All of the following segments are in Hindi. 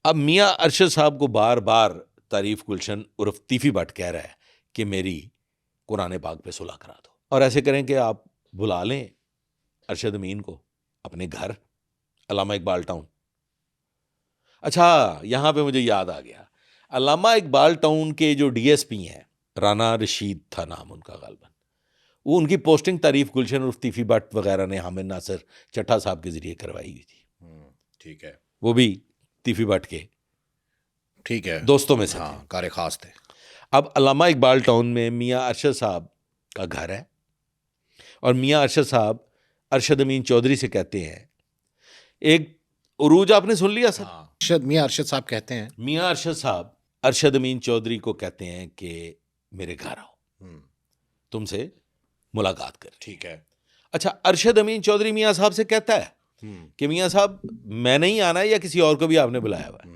अब मियाँ अरशद साहब को बार बार तारीफ गुलशन उर्फ तीफी भट्ट कह रहा है कि मेरी कुरान पाक पे सुलह करा दो, और ऐसे करें कि आप बुला लें अरशद अमीन को अपने घर, अल्लामा इकबाल टाउन। अच्छा, यहाँ पे मुझे याद आ गया, अल्लामा इकबाल टाउन के जो डीएसपी हैं, राना रशीद था नाम उनका गालबन, वो उनकी पोस्टिंग तारीफ गुलशन उर्फ तीफी भट्ट वगैरह ने हामिद नासिर चट्टा साहब के जरिए करवाई हुई थी। ठीक है, वो भी तीफी भट्ट के ठीक है, दोस्तों में से हाँ, थे। कार खास थे। अब अल्लामा इकबाल टाउन में मियाँ अरशद साहब का घर है, और मियाँ अरशद साहब अरशद अमीन चौधरी से कहते हैं, एक उरूज आपने सुन लिया सर? हाँ, मियाँ अरशद साहब कहते हैं, मियाँ अरशद साहब अरशद अमीन चौधरी को कहते हैं कि मेरे घर आओ, तुमसे मुलाकात कर। ठीक है। अच्छा, अरशद अमीन चौधरी मियाँ साहब से कहता है कि मियाँ साहब मैं नहीं आना है या किसी और को भी आपने बुलाया हुआ है,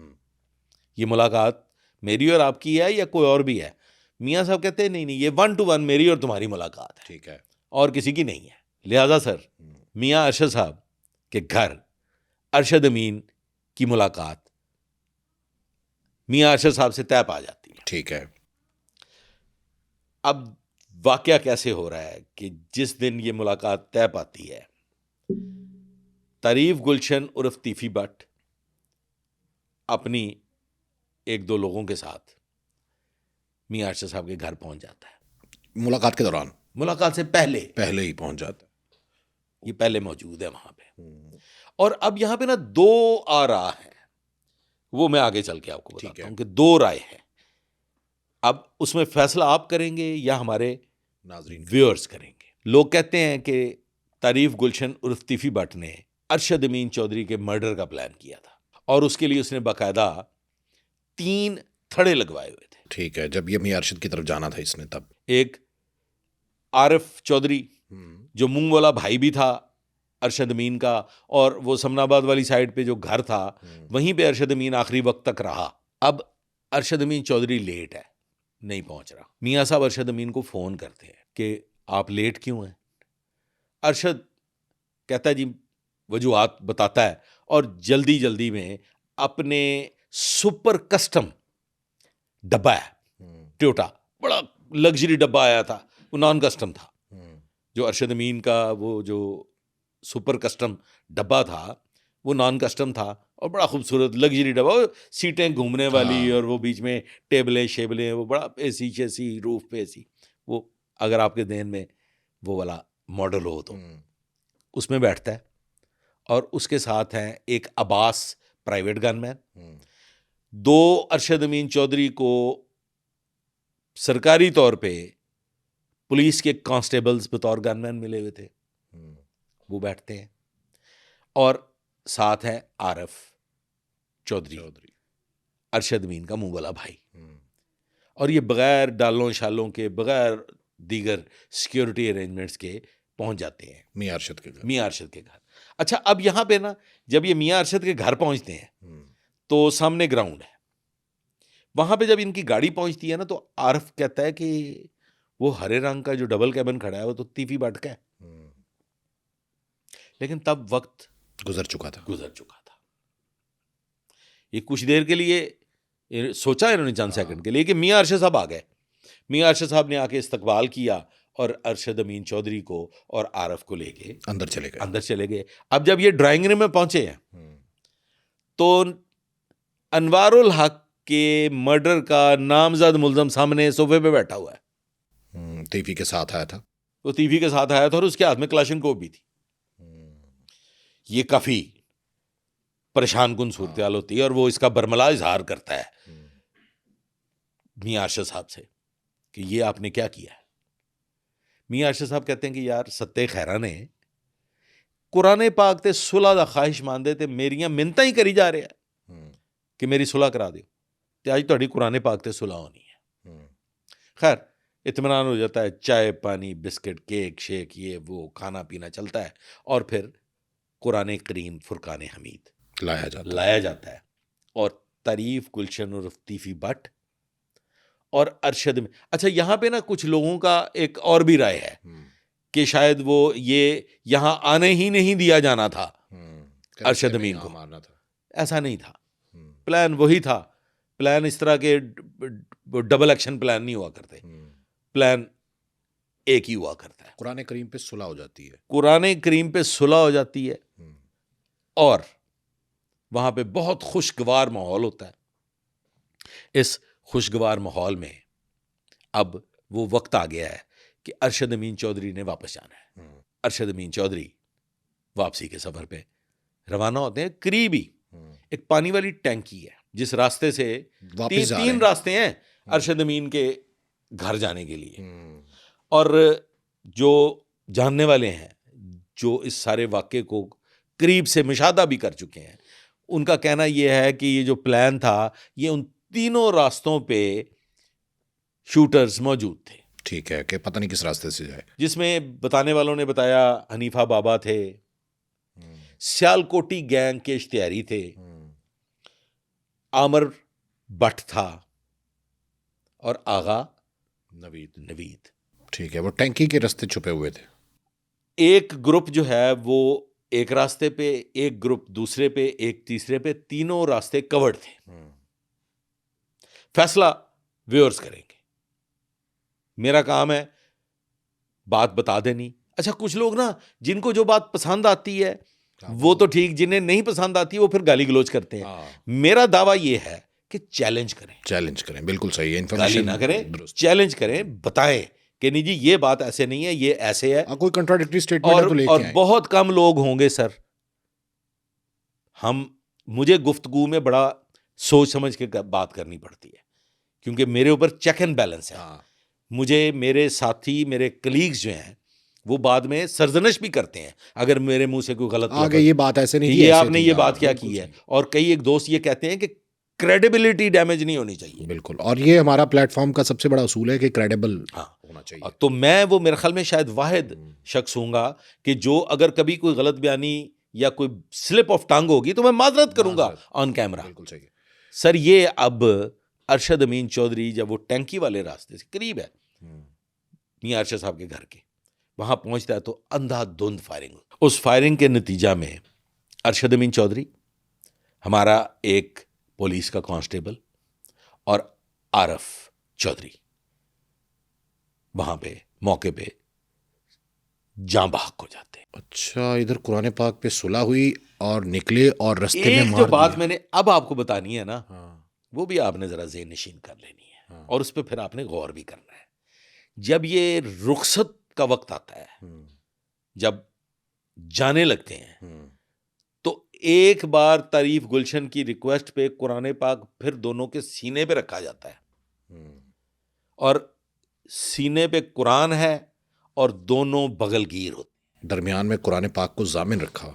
ये मुलाकात मेरी और आपकी है या कोई और भी है? मियाँ साहब कहते हैं नहीं नहीं, ये 1 to 1 मेरी और तुम्हारी मुलाकात है, ठीक है, और किसी की नहीं है। लिहाजा सर मियाँ अरशद साहब के घर अरशद अमीन की मुलाकात मियाँ अरशद साहब से तय पा जाती है। ठीक है। अब वाकया कैसे हो रहा है कि जिस दिन ये मुलाकात तय पाती है, तारीफ गुलशन उर्फ तीफी भट्ट अपनी एक दो लोगों के साथ मियाँ अरशद साहब के घर पहुंच जाता है। मुलाकात के दौरान, मुलाकात से पहले ही पहुंच जाता है। ये पहले मौजूद है वहां पे। और अब यहां पे ना दो आरा हैं, वो मैं आगे चल के आपको बताता हूं कि दो राय है। अब उसमें फैसला आप करेंगे या हमारे नाज़रीन व्यूअर्स करेंगे। लोग कहते हैं कि तारीफ गुलशन उर्फ तीफी भट्ट ने अरशद अमीन चौधरी के मर्डर का प्लान किया था, और उसके लिए उसने बाकायदा 3 थड़े लगवाए हुए थे। ठीक है, जब ये मियाँ अरशद की तरफ जाना था इसने, तब एक आरिफ चौधरी जो मुंह वाला भाई भी था अरशद अमीन का, और वो समनाबाद वाली साइड पे जो घर था वहीं पे अरशद अमीन आखिरी वक्त तक रहा। अब अरशद अमीन चौधरी लेट है, नहीं पहुंच रहा। मियाँ साहब अरशद अमीन को फोन करते हैं कि आप लेट क्यों हैं? अरशद कहता है जी, वजूहात बताता है, और जल्दी जल्दी में अपने सुपर कस्टम डब्बा है टोयोटा, बड़ा लग्जरी डब्बा आया था, वो नॉन कस्टम था। जो अरशद अमीन का वो जो सुपर कस्टम डब्बा था वो नॉन कस्टम था, और बड़ा खूबसूरत लग्जरी डब्बा, सीटें घूमने वाली, और वो बीच में टेबलें शेबलें, वो बड़ा एसी शेसी, रूफ पे एसी, वो अगर आपके देन में वो वाला मॉडल हो तो उसमें बैठता है। और उसके साथ हैं एक अब्बास प्राइवेट गनमैन, 2 अरशद अमीन चौधरी को सरकारी तौर पे पुलिस के कांस्टेबल्स बतौर गनमैन मिले हुए थे, वो बैठते हैं, और साथ है आरिफ चौधरी अरशद अमीन का मुंह वाला भाई। और ये बगैर डालों शालों के, बगैर दीगर सिक्योरिटी अरेंजमेंट्स के पहुंच जाते हैं मियाँ अरशद के घर। मियाँ अरशद के घर। अच्छा, अब यहाँ पे ना जब ये मियाँ अरशद के घर पहुंचते हैं तो सामने ग्राउंड है, वहां पे जब इनकी गाड़ी पहुंचती है ना तो आरिफ कहता है कि वो हरे रंग का जो डबल कैबिन खड़ा है वो तो तीफी भट्ट का है। लेकिन तब वक्त गुजर चुका था। ये कुछ देर के लिए सोचा इन्होंने, चंद सेकंड के लिए, कि मियाँ अरशद साहब आ गए। मियाँ अरशद साहब ने आके इस्तकबाल किया और अरशद अमीन चौधरी को और आरिफ को लेके अंदर चले गए। अब जब ये ड्राइंग रूम में पहुंचे हैं तो अनवारुल हक के मर्डर का नामजद मुल्जम सामने सोफे पे बैठा हुआ है। तीफी के साथ आया था। वो तीफी के साथ आया था और उसके हाथ में क्लाशनकोव भी थी। ये काफी परेशान कुन सूरत-ए-हाल होती है, और वो इसका बरमला इजहार करता है मियाँ अरशद साहब से कि ये आपने क्या किया है। मियाँ अरशद साहब कहते हैं कि यार सत्ते खैरा ने कुरान पाक ते सुलह दा ख्वाहिश मानदे ते मेरियां मिन्नतां ही करी जा रहे हैं कि मेरी सुलह करा दियो, ते अज तुहाडी कुरान पाक ते सुलह होनी है। खैर इत्मीनान हो जाता है, चाय पानी बिस्किट केक शेक ये वो खाना पीना चलता है, और फिर कुरान करीम फुरकान हमीद लाया जाता है, और तारीफ गुलशन उर्फ तीफी भट्ट और अरशद में। अच्छा, यहाँ पे ना कुछ लोगों का एक और भी राय है कि शायद वो ये यहाँ आने ही नहीं दिया जाना था अरशद अमीन को। मारना था, ऐसा नहीं था। प्लान वही था। प्लान इस तरह के डबल एक्शन प्लान नहीं हुआ करते, प्लान एक ही हुआ करता है। कुरान करीम पे सुलह हो जाती है, कुरान करीम पे सुलह हो जाती है और वहां पे बहुत खुशगवार माहौल होता है। इस खुशगवार माहौल में अब वो वक्त आ गया है कि अरशद अमीन चौधरी ने वापस जाना है। अरशद अमीन चौधरी वापसी के सफर पे रवाना होते हैं। करीब ही एक पानी वाली टैंकी है जिस रास्ते से तीन रास्ते हैं अरशद अमीन के घर जाने के लिए। और जो जानने वाले हैं, जो इस सारे वाक़े को करीब से मुशाहदा भी कर चुके हैं, उनका कहना यह है कि ये जो प्लान था ये उन तीनों रास्तों पे शूटर्स मौजूद थे। ठीक है, कि पता नहीं किस रास्ते से जाए, जिसमें बताने वालों ने बताया हनीफा बाबा थे, सियालकोटी गैंग के इश्तिहारी थे, आमर भट्ट था और आगा नवीद। ठीक है, वो टैंकी के रास्ते छुपे हुए थे। एक ग्रुप जो है वो एक रास्ते पे, एक ग्रुप दूसरे पे, एक तीसरे पे, तीनों रास्ते कवर्ड थे। फैसला व्यूअर्स करेंगे, मेरा काम है बात बता देनी। अच्छा, कुछ लोग ना जिनको जो बात पसंद आती है वो तो ठीक, जिन्हें नहीं पसंद आती वो फिर गाली गलौज करते हैं। मेरा दावा ये है कि चैलेंज करें। बिल्कुल सही है, इन्फॉर्मेशन ना करें, चैलेंज करें, बताएं कि नहीं जी ये बात ऐसे नहीं है, ये ऐसे है। कोई कंट्राडिक्टरी स्टेटमेंट है तो लेके और बहुत कम लोग होंगे सर। मुझे गुफ्तगू में बड़ा सोच समझ के बात करनी पड़ती है क्योंकि मेरे ऊपर चेक एंड बैलेंस है। मुझे मेरे साथी, मेरे कलीग्स जो हैं वो बाद में सरजनश भी करते हैं अगर मेरे मुंह से कोई गलत आगे ये बात ऐसे नहीं, ये आपने ये बात क्या की है। और कई एक दोस्त ये कहते हैं कि क्रेडिबिलिटी डैमेज नहीं होनी चाहिए। बिल्कुल, और ये हमारा प्लेटफॉर्म का सबसे बड़ा असूल है कि क्रेडिबल होना चाहिए। तो मैं वो मेरे ख्याल में शायद वाहिद शख्स हूंगा कि जो अगर कभी कोई गलत बयानी या कोई स्लिप ऑफ टंग होगी तो मैं माजरत करूंगा ऑन कैमरा। बिल्कुल सही है सर। ये अब अरशद अमीन चौधरी जब वो टैंकी वाले रास्ते से करीब है मियां अरशद साहब के घर के, वहां पहुंचता है तो अंधाधुंध फायरिंग। उस फायरिंग के नतीजा में अरशद अमीन चौधरी, हमारा एक पुलिस का कांस्टेबल और आरफ चौधरी वहां पे मौके पे जान बहक हो जाते हैं। अच्छा, इधर कुरान पाक पे सुलह हुई और निकले और रास्ते में मार जो बात मैंने अब आपको बतानी है ना, वो भी आपने जरा ज़हन नशीन कर लेनी है और उस पर फिर आपने गौर भी करना है। जब ये रुखसत का वक्त आता है, जब जाने लगते हैं, तो एक बार तारीफ गुलशन की रिक्वेस्ट पे कुरान पाक फिर दोनों के सीने पे रखा जाता है और सीने पे कुरान है और दोनों बगलगीर होते। दरमियान में कुरान पाक को जामिन रखा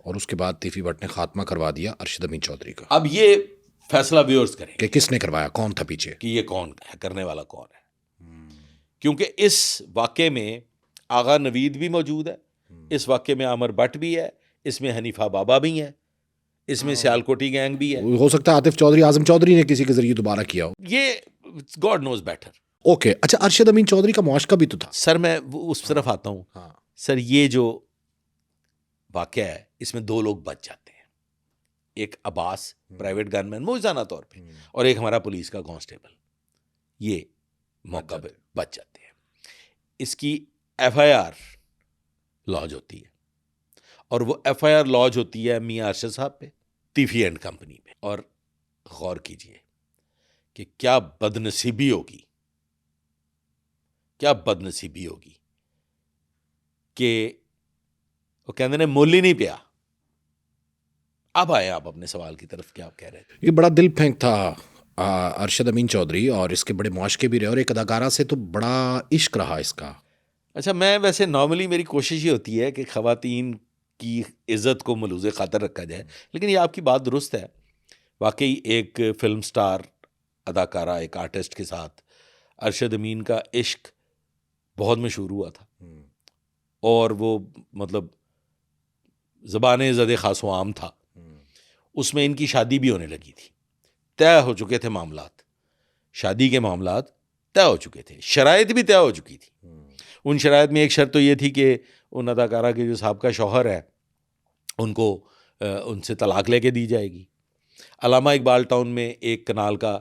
और उसके बाद तीफी भट्ट ने खात्मा करवा दिया अरशद अमीन चौधरी का। अब ये फैसला व्यूअर्स करें कि किसने करवाया, कौन था पीछे, कि ये कौन है, करने वाला कौन है। क्योंकि इस वाक़े में आगा नवीद भी मौजूद है, इस वाक़े में आमर भट्ट भी है, इसमें हनीफा बाबा भी है, इसमें सियालकोटी गैंग भी है। हो सकता है आतिफ चौधरी, आजम चौधरी ने किसी के जरिए दोबारा किया हो, ये गॉड नोज बेटर। ओके, अच्छा, अरशद अमीन चौधरी का मुआशका भी तो था सर। मैं उस तरफ आता हूँ सर। ये जो वाक़या है इसमें दो लोग बच जाते हैं, एक अब्बास प्राइवेट गनमैन मौजूदा तौर पे और एक हमारा पुलिस का कांस्टेबल, ये मौका पे बच जाते हैं। इसकी FIR लॉज होती है और वो FIR लॉज होती है मियां अरशद साहब पे, तीफी एंड कंपनी पे। और गौर कीजिए कि क्या बदनसीबी होगी, क्या बदनसीबी होगी कि वो कहते ने मोल ही नहीं पिया। अब आए आप अपने सवाल की तरफ, क्या आप कह रहे थे? ये बड़ा दिल फेंक था अरशद अमीन चौधरी और इसके बड़े मुआशके भी रहे और एक अदाकारा से तो बड़ा इश्क रहा इसका। अच्छा, मैं वैसे नॉर्मली मेरी कोशिश ये होती है कि ख़वातीन की इज़्ज़त को मलूज़ ख़ातर रखा जाए, लेकिन ये आपकी बात दुरुस्त है। वाकई एक फ़िल्म स्टार अदाकारा, एक आर्टिस्ट के साथ अरशद अमीन का इश्क बहुत मशहूर हुआ था और वो मतलब ज़बान ज़द ख़ास आम था। उसमें इनकी शादी भी होने लगी थी, तय हो चुके थे मामलात, शादी के मामलात तय हो चुके थे, शराइत भी तय हो चुकी थी। उन शराइत में एक शर्त तो ये थी कि उन अदाकारा के जो साहब का शौहर है उनको उनसे तलाक लेके दी जाएगी। अलामा इकबाल टाउन में एक कनाल का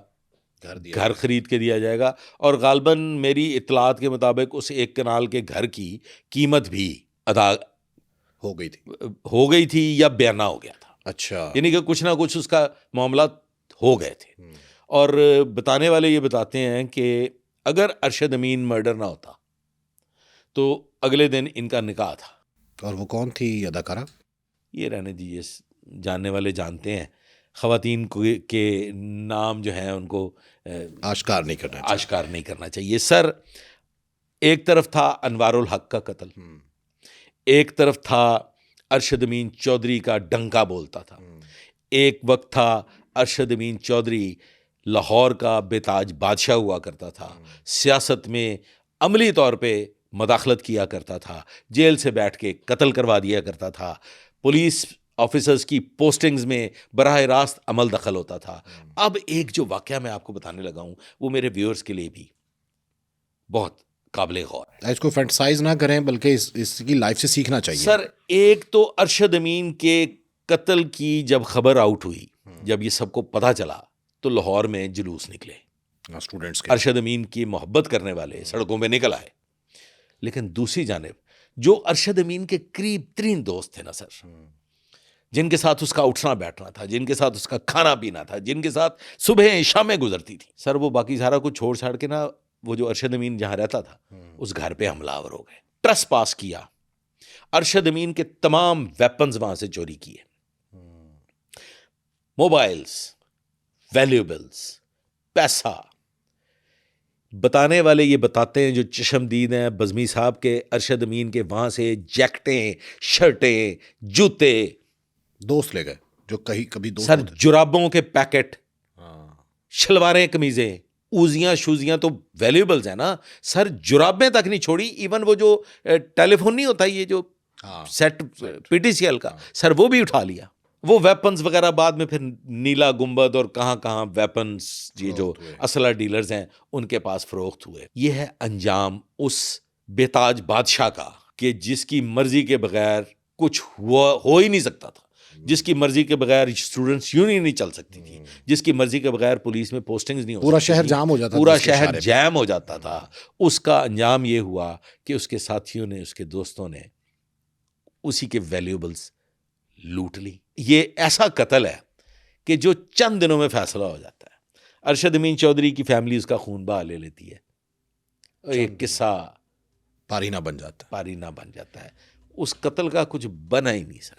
घर खरीद के दिया जाएगा, और गालबन मेरी इत्तलात के मुताबिक उस एक कनाल के घर की कीमत भी अदा हो गई थी या बयाना हो गया था। अच्छा, यानी कि कुछ ना कुछ उसका मामला हो गए थे। और बताने वाले ये बताते हैं कि अगर अरशद अमीन मर्डर ना होता तो अगले दिन इनका निकाह था। और वो कौन थी अदाकारा? ये रहने दीजिए, जानने वाले जानते हैं। ख़वातीन के नाम जो हैं उनको आश्कार नहीं करना चाहिए। सर, एक तरफ था अनवारुल हक का कत्ल, एक तरफ था अरशद अमीन चौधरी का डंका बोलता था, एक वक्त था अरशद अमीन चौधरी लाहौर का बेताज बादशाह हुआ करता था, सियासत में अमली तौर पे मदाखलत किया करता था, जेल से बैठ के कत्ल करवा दिया करता था, पुलिस ऑफिसर्स की पोस्टिंग्स में बराह रास्त अमल दखल होता था। अब एक जो वाक़या मैं आपको बताने लगा हूँ वो मेरे व्यूअर्स के लिए भी बहुत काबिल गौर है। इसको फैंटसाइज ना करें बल्कि इसकी लाइफ से सीखना चाहिए। सर, एक तो अरशद अमीन के कत्ल की जब खबर आउट हुई, जब ये सबको पता चला, तो लाहौर में जुलूस निकले, स्टूडेंट्स के अरशद अमीन की मोहब्बत करने वाले सड़कों में निकल आए। लेकिन दूसरी जानिब जो अरशद अमीन के करीब तरीन दोस्त थे ना सर, जिनके साथ उसका उठना बैठना था, जिनके साथ उसका खाना पीना था, जिनके साथ सुबह शामें गुजरती थी, सर वो बाकी सारा कुछ छोड़ छाड़ के ना वो जो अरशद अमीन जहां रहता था उस घर पे हमलावर हो गए। ट्रस पास किया, अरशद अमीन के तमाम वेपन्स वहां से चोरी किए, मोबाइल्स, वैल्यूएबल्स, पैसा। बताने वाले ये बताते हैं जो चश्मदीद हैं बज़मी साहब के, अरशद अमीन के वहाँ से जैकेटें, शर्टें, जूते दोस्त ले गए जो कभी दोस्त सर, जुराबों के पैकेट, शलवारें, कमीज़ें, ऊजियाँ शूजियाँ तो वैल्यूएबल्स हैं ना सर, जुराबें तक नहीं छोड़ी। इवन वो जो टेलीफोन नहीं होता ये जो सेट PTCL का, सर वो भी उठा लिया। वो वेपन्स वगैरह बाद में फिर नीला गुंबद और कहाँ कहाँ वेपन्स ये जो असला डीलर्स हैं उनके पास फरोख्त हुए। ये है अंजाम उस बेताज बादशाह का कि जिसकी मर्जी के बगैर कुछ हो ही नहीं सकता था, जिसकी मर्जी के बगैर स्टूडेंट्स यूनियन नहीं चल सकती थी, जिसकी मर्जी के बगैर पुलिस में पोस्टिंग्स नहीं हो सकती, पूरा शहर जाम हो जाता, पूरा शहर जैम हो जाता था। उसका अंजाम ये हुआ कि उसके साथियों ने, उसके दोस्तों ने उसी के वैल्यूएबल्स लूट ली। ये ऐसा कत्ल है कि जो चंद दिनों में फैसला हो जाता है। अरशद अमीन चौधरी की फैमिली उसका खून बहा ले लेती है, और एक किस्सा पारीना बन जाता है। उस कत्ल का कुछ बना ही नहीं सर।